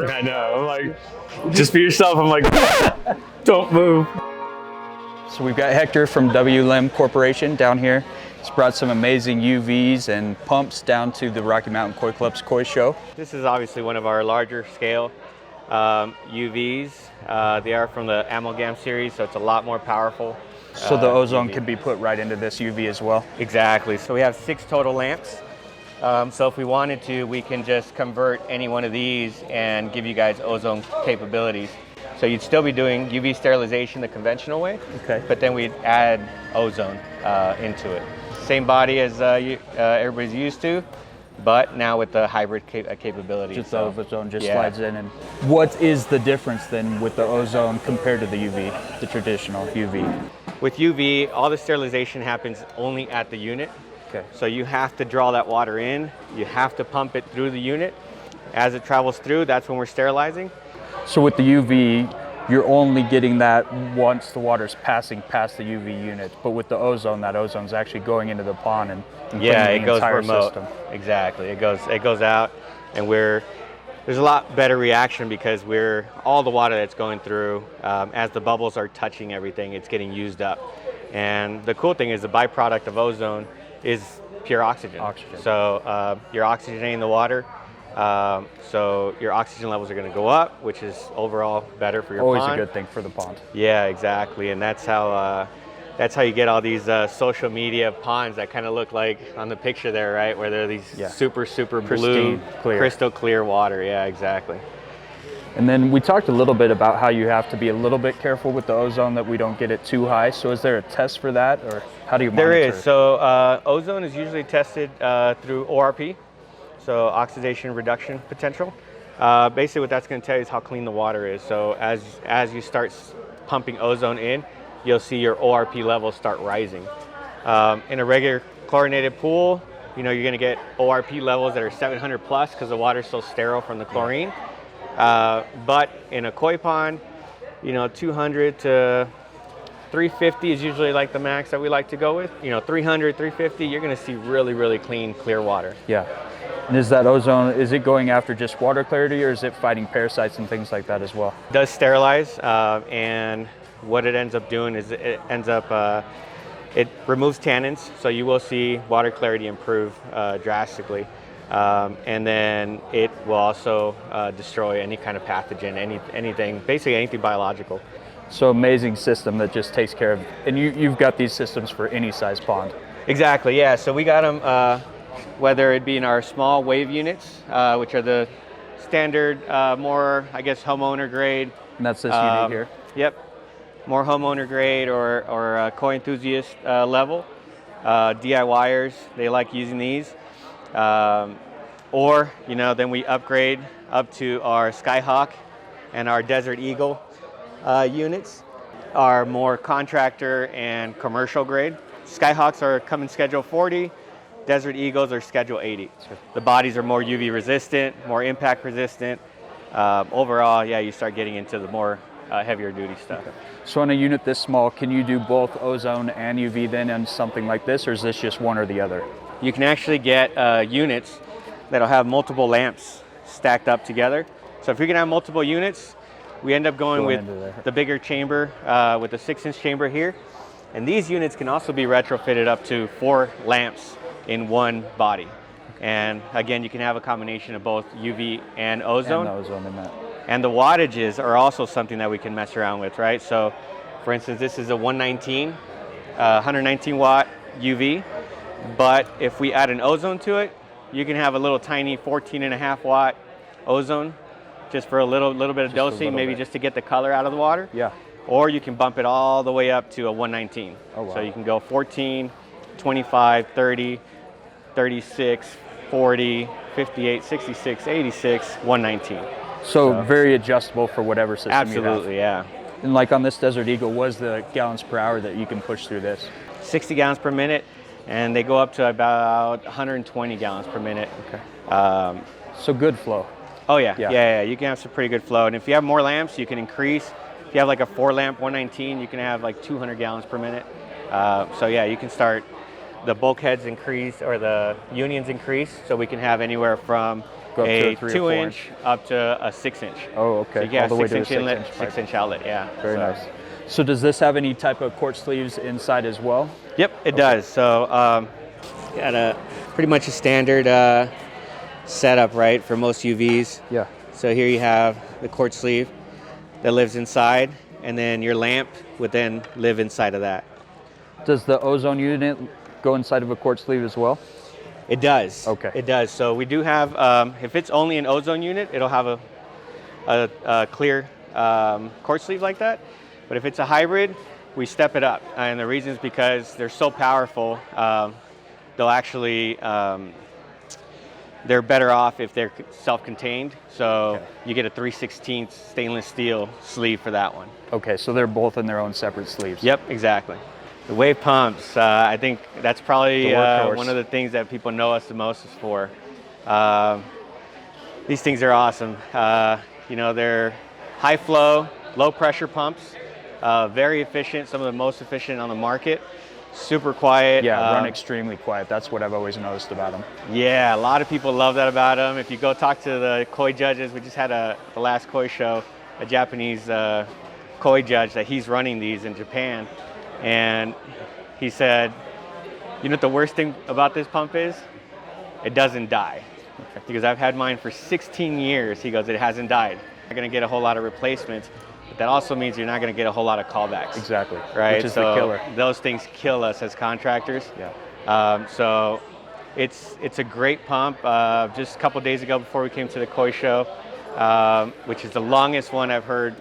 I know, I'm like, just be yourself. I'm like, don't move. So we've got Hector from WLM Corporation down here. He's brought some amazing UVs and pumps down to the Rocky Mountain Koi Club's Koi Show. This is obviously one of our larger scale UVs. They are from the Amalgam series, so it's a lot more powerful. So the ozone UV. can be put right into this UV as well? Exactly. So we have 6 total lamps. So if we wanted to, we can just convert any one of these and give you guys ozone capabilities. So you'd still be doing UV sterilization the conventional way, Okay. but then we'd add ozone into it. Same body as everybody's used to, but now with the hybrid capability. Just the ozone just yeah. slides in. And what is the difference then with the ozone compared to the UV, the traditional UV? With UV, all the sterilization happens only at the unit. Okay. So you have to draw that water in, you have to pump it through the unit. As it travels through, that's when we're sterilizing. So with the UV, you're only getting that once the water's passing past the UV unit, but with the ozone, that ozone's actually going into the pond and Yeah, cleaning it the goes entire remote. system. Exactly, it goes out, and there's a lot better reaction because all the water that's going through, as the bubbles are touching everything, it's getting used up. And the cool thing is the byproduct of ozone is pure oxygen. So you're oxygenating the water. So your oxygen levels are going to go up, which is overall better for your Always pond. a good thing for the pond. Yeah, exactly, and that's how you get all these social media ponds that kind of look like on the picture there, right? Where they're these super Pristine, blue, clear. crystal clear water. Yeah, exactly. And then we talked a little bit about how you have to be a little bit careful with the ozone that we don't get it too high. So is there a test for that, or how do you monitor? There is. So ozone is usually tested through ORP, so oxidation reduction potential. Basically what that's going to tell you is how clean the water is. So as you start pumping ozone in, you'll see your ORP levels start rising. In a regular chlorinated pool, you're going to get ORP levels that are 700 plus because the water's so sterile from the chlorine. But in a koi pond, 200 to 350 is usually like the max that we like to go with. 300, 350, you're going to see really, really clean, clear water. Yeah. And is that ozone, is it going after just water clarity, or is it fighting parasites and things like that as well? It does sterilize, and what it ends up doing is it removes tannins, so you will see water clarity improve drastically. And then it will also destroy any kind of pathogen, anything, basically anything biological. So amazing system that just takes care of, and you've got these systems for any size pond. Exactly, yeah. So we got them, whether it be in our small wave units, which are the standard, more, I guess, homeowner grade. And that's this unit here? Yep. More homeowner grade or koi enthusiast level. DIYers, they like using these. Or, then we upgrade up to our Skyhawk and our Desert Eagle units, are more contractor and commercial grade. Skyhawks are coming schedule 40, Desert Eagles are schedule 80. The bodies are more UV resistant, more impact resistant. Overall, yeah, you start getting into the more heavier duty stuff. Okay. So on a unit this small, can you do both ozone and UV then on something like this, or is this just one or the other? You can actually get units that'll have multiple lamps stacked up together. So if you're gonna have multiple units, we end up going with the bigger chamber with the 6-inch chamber here. And these units can also be retrofitted up to 4 lamps in one body. And again, you can have a combination of both UV and ozone. And the ozone in that. And the wattages are also something that we can mess around with, right? So for instance, this is a 119 watt UV. But if we add an ozone to it, you can have a little tiny 14.5 watt ozone just for a little bit of dosing, maybe just to get the color out of the water. Yeah. Or you can bump it all the way up to a 119. Oh, wow. So you can go 14, 25, 30, 36, 40, 58, 66, 86, 119. So very adjustable for whatever system Absolutely, you have. yeah. And like on this Desert Eagle, what is the gallons per hour that you can push through this? 60 gallons per minute, and they go up to about 120 gallons per minute. Okay. So good flow. Oh yeah. You can have some pretty good flow, and if you have more lamps, you can increase. If you have like a 4-lamp 119, you can have like 200 gallons per minute. So yeah, you can start. The bulkheads increase, or the unions increase, so we can have anywhere from a 2-inch up to a 6-inch. Oh, okay. So you can have all the way 6-inch to a inlet, 6-inch pipe. 6-inch outlet. Yeah. Very nice. So does this have any type of quart sleeves inside as well? Yep, it does. So got a pretty much a standard setup, right, for most UVs. Yeah. So here you have the quart sleeve that lives inside, and then your lamp would then live inside of that. Does the ozone unit go inside of a quart sleeve as well? It does. Okay. It does. So we do have, if it's only an ozone unit, it'll have a clear quart sleeve like that. But if it's a hybrid, we step it up. And the reason is because they're so powerful, they'll actually, they're better off if they're self-contained. So you get a 3/16 stainless steel sleeve for that one. Okay, so they're both in their own separate sleeves. Yep, exactly. The wave pumps, I think that's probably one of the things that people know us the most is for. These things are awesome. You know, they're high flow, low pressure pumps, very efficient, some of the most efficient on the market, super quiet. Yeah, run extremely quiet. That's what I've always noticed about them. Yeah, a lot of people love that about them. If you go talk to the koi judges, we just had the last koi show, a Japanese koi judge that he's running these in Japan. And he said, you know what the worst thing about this pump is? It doesn't die. Because I've had mine for 16 years. He goes, it hasn't died. You're not going to get a whole lot of replacements, but that also means you're not going to get a whole lot of callbacks. Exactly. Right? Which is so the killer. Those things kill us as contractors. Yeah. So it's a great pump. Just a couple days ago before we came to the koi show, which is the longest one I've heard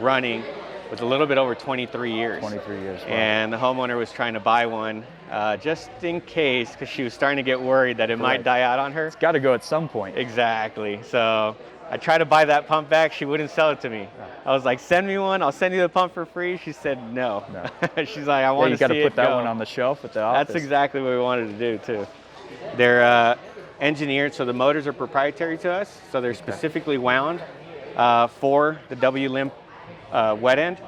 running, was a little bit over 23 years. 23 years. Wow. And the homeowner was trying to buy one just in case, because she was starting to get worried that it might die out on her. It's got to go at some point. Exactly. So I tried to buy that pump back. She wouldn't sell it to me. I was like, send me one. I'll send you the pump for free. She said no. She's like, I want to see it go. You got to put that one on the shelf at the office. That's exactly what we wanted to do too. They're engineered, so the motors are proprietary to us. So they're specifically wound for the W-limb wet end.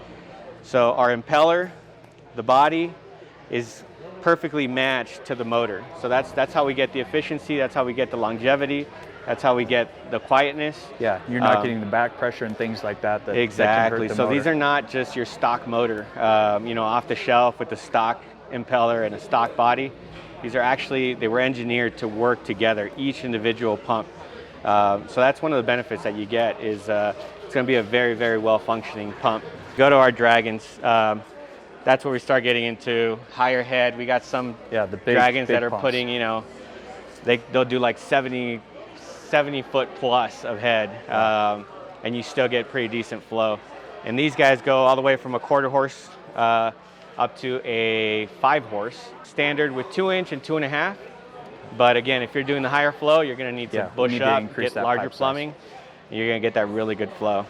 So our impeller, the body, is perfectly matched to the motor. So that's how we get the efficiency, that's how we get the longevity, that's how we get the quietness. Yeah, you're not getting the back pressure and things like that. Exactly. That So these are not just your stock motor, you know, off the shelf with the stock impeller and a stock body. These are actually, they were engineered to work together, each individual pump. So that's one of the benefits that you get is it's going to be a very, very well functioning pump. Go to our Dragons. That's where we start getting into higher head. We got some Dragons that are pumps. putting, you know, they'll do like 70 foot plus of head, and you still get pretty decent flow. And these guys go all the way from a 1/4 horse up to a 5 horse, standard with 2-inch and 2.5. But again, if you're doing the higher flow, you're going to need to bush up, get larger plumbing. You're going to get that really good flow.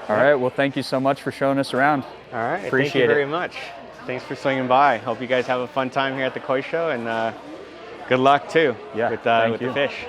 All right, well, thank you so much for showing us around. All right, Appreciate thank you very much. Thanks for swinging by. Hope you guys have a fun time here at the koi show, and good luck too with the fish.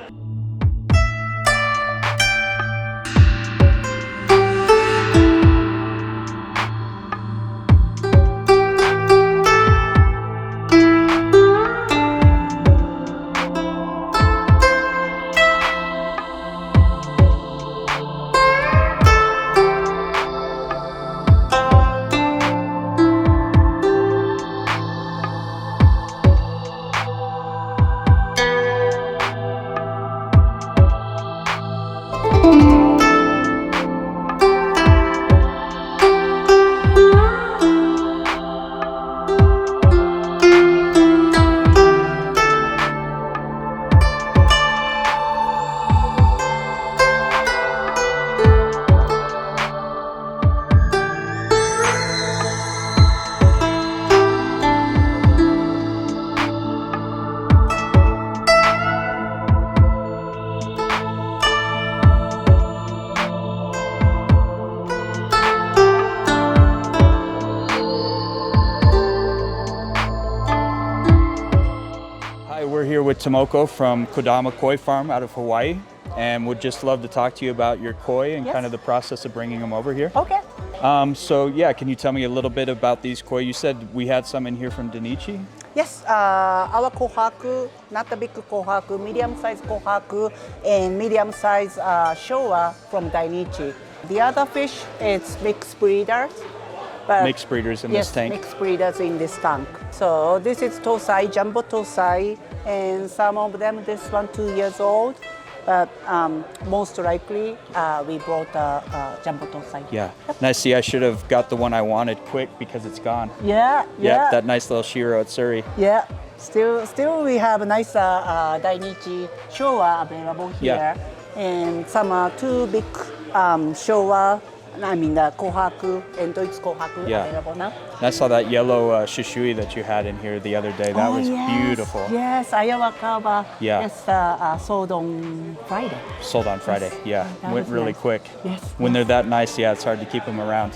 Hi, we're here with Tomoko from Kodama Koi Farm out of Hawaii, and would just love to talk to you about your koi and kind of the process of bringing them over here. Okay. So yeah, can you tell me a little bit about these koi? You said we had some in here from Dainichi? Yes, our kohaku, not the big kohaku, medium-sized kohaku, and medium-sized showa from Dainichi. The other fish is mixed breeders. But Mixed breeders in this tank? Yes, mixed breeders in this tank. So this is tosai, jumbo tosai, and some of them, this one 2 years old. But most likely, we brought jumbo tosai. Yeah. Nice. See, I should have got the one I wanted quick because it's gone. Yeah. That nice little Shiro Atsuri. Yeah. Still, we have a nice Dainichi Showa available here, and some two big Showa. I mean the kohaku and Deutsch kohaku available now. And I saw that yellow shishui that you had in here the other day. That was beautiful. Yes, Ayawakawa. Yeah. Yes, sold on Friday. Sold on Friday. Yeah, that went was really nice. quick. Yes. When they're that nice, it's hard to keep them around.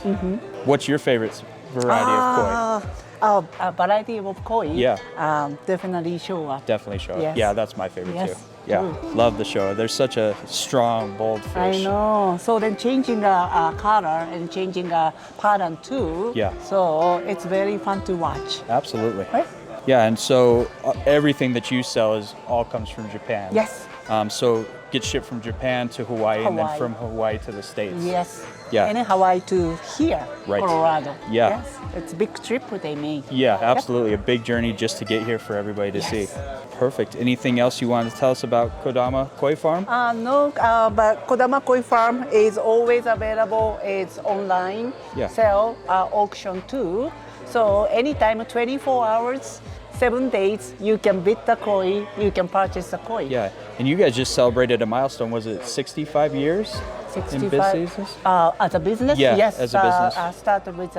What's your favorite variety of koi? Variety of koi. Yeah. Definitely Showa. Definitely Showa. Yes. Yeah, that's my favorite Yes. too. Yeah, love the Showa. They're such a strong, bold fish. I know. So then changing the color and changing the pattern too. Yeah. So it's very fun to watch. Absolutely. Right? Yeah, and so everything that you sell all comes from Japan. Yes. So get shipped from Japan to Hawaii, and then Hawaii. from Hawaii to the States. Yes. Yeah. And then Hawaii to here, Right. Colorado. Yeah. Yes. It's a big trip they made. Yeah, absolutely. A big journey just to get here for everybody to see. Perfect. Anything else you want to tell us about Kodama Koi Farm? No, but Kodama Koi Farm is always available. It's online sell auction too. So anytime, 24 hours, 7 days, you can bid the koi, you can purchase the koi. Yeah, and you guys just celebrated a milestone. Was it 65 years in business? As a business? Yeah, yes. as a business. I started with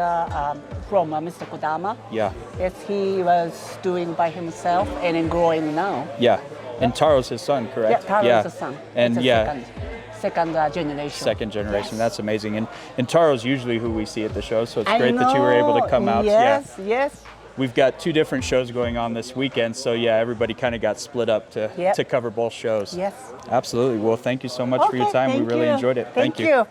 from Mr. Kodama. Yeah. Yes, he was doing by himself and then growing now. Yeah, and Taro's his son, Yeah, correct? Taro's the son. And it's second generation. Second generation. Yes. That's amazing. And Taro's usually who we see at the show, so it's I great that you were able to know. come out. Yes, Yeah. yes. We've got 2 different shows going on this weekend, so yeah, everybody kind of got split up to cover both shows. Yes. Absolutely. Well, thank you so much for your Okay, time. We thank really you. enjoyed it. Thank you.